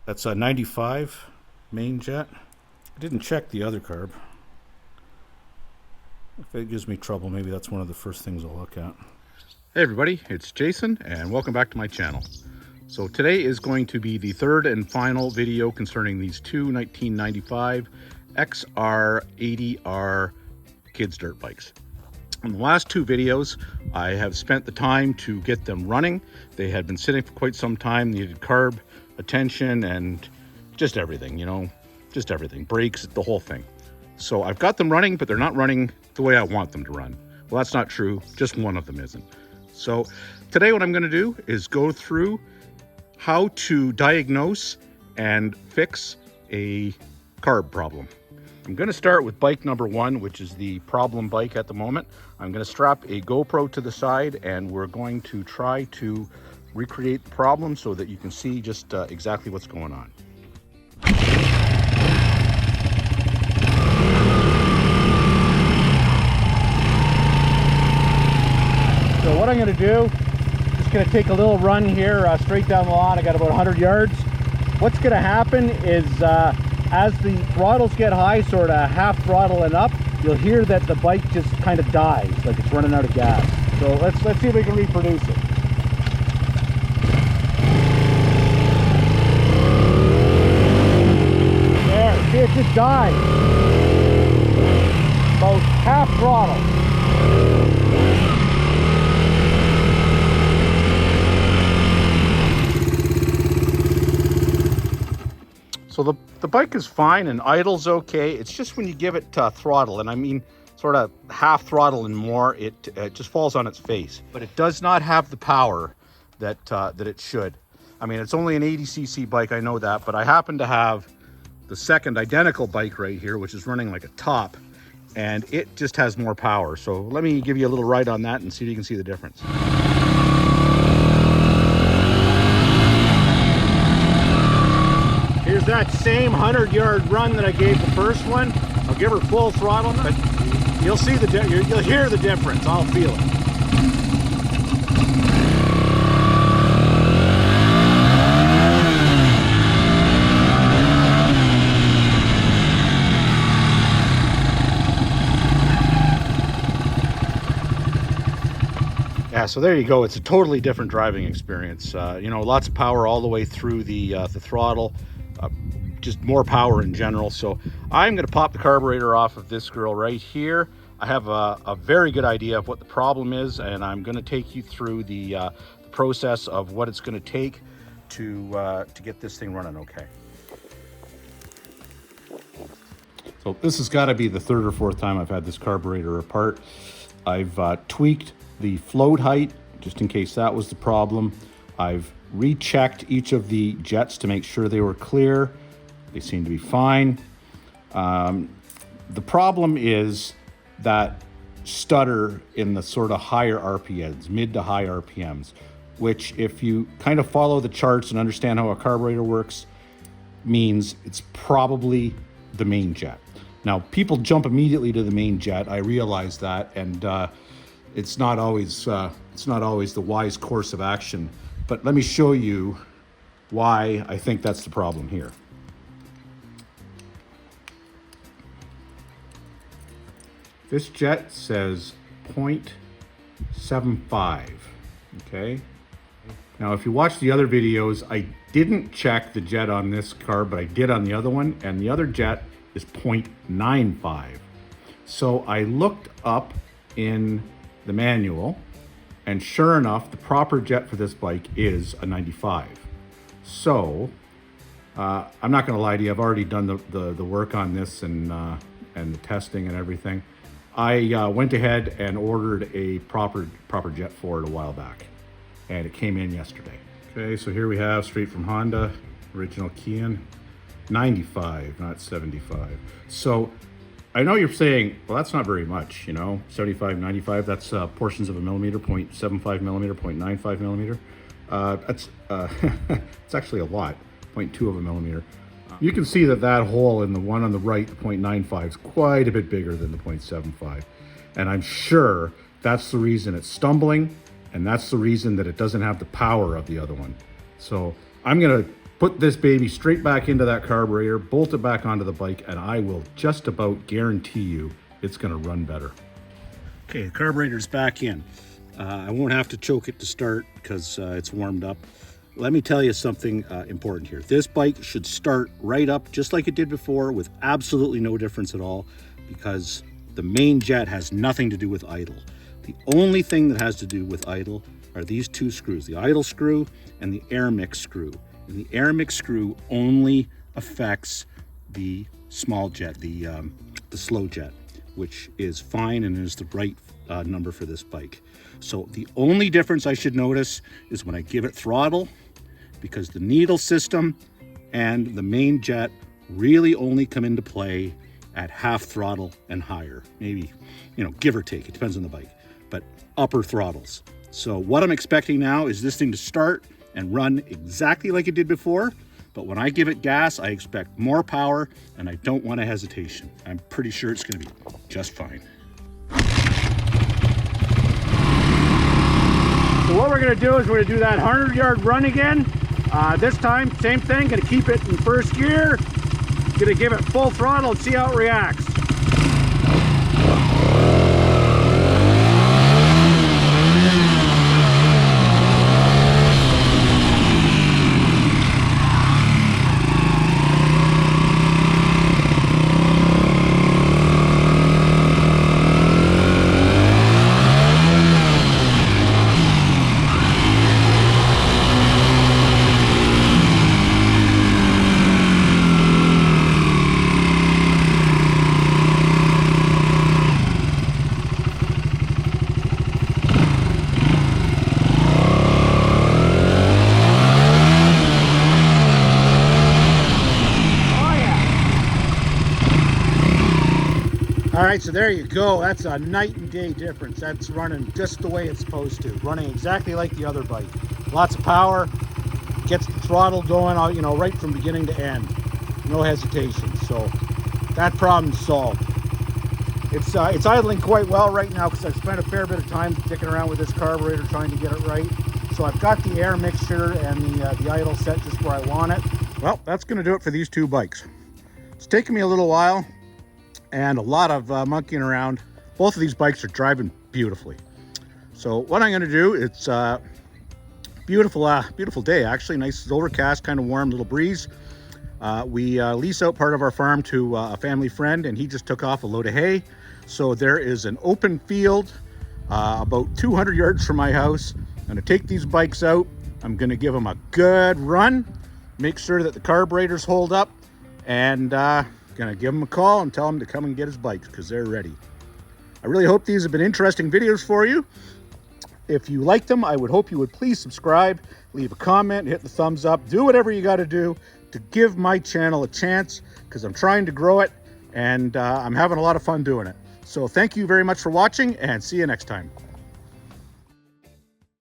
That's a 95 main jet. I didn't check the other carb. If it gives me trouble, maybe that's one of the first things I'll look at. Hey everybody, it's Jason and welcome back to my channel. So today is going to be the third and final video concerning these two 1995 XR80R kids dirt bikes. In the last two videos, I have spent the time to get them running. They had been sitting for quite some time, needed carb attention and just everything, you know, just everything, brakes, the whole thing. So I've got them running, but they're not running the way I want them to run. Well, that's not true, just one of them isn't. So today what I'm gonna do is go through how to diagnose and fix a carb problem. I'm gonna start with bike number one, which is the problem bike at the moment. I'm gonna strap a GoPro to the side and we're going to try to recreate the problem so that you can see just exactly what's going on. So what I'm gonna do, just gonna take a little run here straight down the lawn. I got about 100 yards. What's gonna happen is as the throttles get high, sort of half throttle and up, you'll hear that the bike just kind of dies, like it's running out of gas. So let's see if we can reproduce it. There, see, it just died. About half throttle. So the bike is fine and idle's okay. It's just when you give it throttle, and I mean sort of half throttle and more, it just falls on its face. But it does not have the power that it should. I mean, it's only an 80cc bike, I know that, but I happen to have the second identical bike right here, which is running like a top, and it just has more power. So let me give you a little ride on that and see if you can see the difference. Here's that same 100-yard run that I gave the first one. I'll give her full throttle, but you'll see you'll hear the difference. I'll feel it. Yeah, so there you go. It's a totally different driving experience. You know, lots of power all the way through the throttle. Just more power in general. So I'm going to pop the carburetor off of this girl right here. I have a very good idea of what the problem is, and I'm going to take you through the process of what it's going to take to get this thing running okay. So this has got to be the third or fourth time I've had this carburetor apart. I've tweaked the float height just in case that was the problem. I've rechecked each of the jets to make sure they were clear. They seem to be fine. The problem is that stutter in the sort of higher RPMs, mid to high RPMs, which if you kind of follow the charts and understand how a carburetor works, means it's probably the main jet. Now, people jump immediately to the main jet. I realize that, and it's not always the wise course of action. But let me show you why I think that's the problem here. This jet says 0.75, okay? Now, if you watch the other videos, I didn't check the jet on this car, but I did on the other one, and the other jet is 0.95. So I looked up in the manual, and sure enough, the proper jet for this bike is a 95. So I'm not going to lie to you. I've already done the work on this and the testing and everything. I went ahead and ordered a proper jet for it a while back, and it came in yesterday. Okay, so here we have straight from Honda, original Kian, 95, not 75. So I know you're saying, well, that's not very much, you know, 75, 95, that's portions of a millimeter, 0.75 millimeter, 0.95 millimeter. That's it's actually a lot, 0.2 of a millimeter. You can see that hole in the one on the right, the 0.95, is quite a bit bigger than the 0.75. And I'm sure that's the reason it's stumbling, and that's the reason that it doesn't have the power of the other one. So I'm gonna put this baby straight back into that carburetor, bolt it back onto the bike, and I will just about guarantee you it's gonna run better. Okay, the carburetor's back in. I won't have to choke it to start because it's warmed up. Let me tell you something important here. This bike should start right up just like it did before with absolutely no difference at all, because the main jet has nothing to do with idle. The only thing that has to do with idle are these two screws, the idle screw and the air mix screw. And the air mix screw only affects the small jet, the slow jet, which is fine and is the right number for this bike. So the only difference I should notice is when I give it throttle, because the needle system and the main jet really only come into play at half throttle and higher, maybe, you know, give or take, it depends on the bike, but upper throttles. So what I'm expecting now is this thing to start and run exactly like it did before, but when I give it gas, I expect more power and I don't want a hesitation. I'm pretty sure it's gonna be just fine. So what we're gonna do is we're gonna do that 100-yard run again. This time, same thing, gonna keep it in first gear, gonna give it full throttle and see how it reacts. All right, so there you go. That's a night and day difference. That's running just the way it's supposed to. Running exactly like the other bike. Lots of power, gets the throttle going, you know, right from beginning to end. No hesitation. So that problem's solved. It's idling quite well right now because I've spent a fair bit of time sticking around with this carburetor trying to get it right. So I've got the air mixture and the idle set just where I want it. Well, that's going to do it for these two bikes. It's taken me a little while and a lot of monkeying around. Both of these bikes are driving beautifully. So what I'm going to do, it's beautiful day actually. Nice overcast, kind of warm, little breeze. We lease out part of our farm to a family friend, and he just took off a load of hay. So there is an open field about 200 yards from my house. I'm going to take these bikes out. I'm going to give them a good run, make sure that the carburetors hold up, and gonna give him a call and tell him to come and get his bikes because they're ready. I really hope these have been interesting videos for you. If you like them, I would hope you would please subscribe, leave a comment, hit the thumbs up, do whatever you got to do to give my channel a chance, because I'm trying to grow it and I'm having a lot of fun doing it. So thank you very much for watching, and see you next time.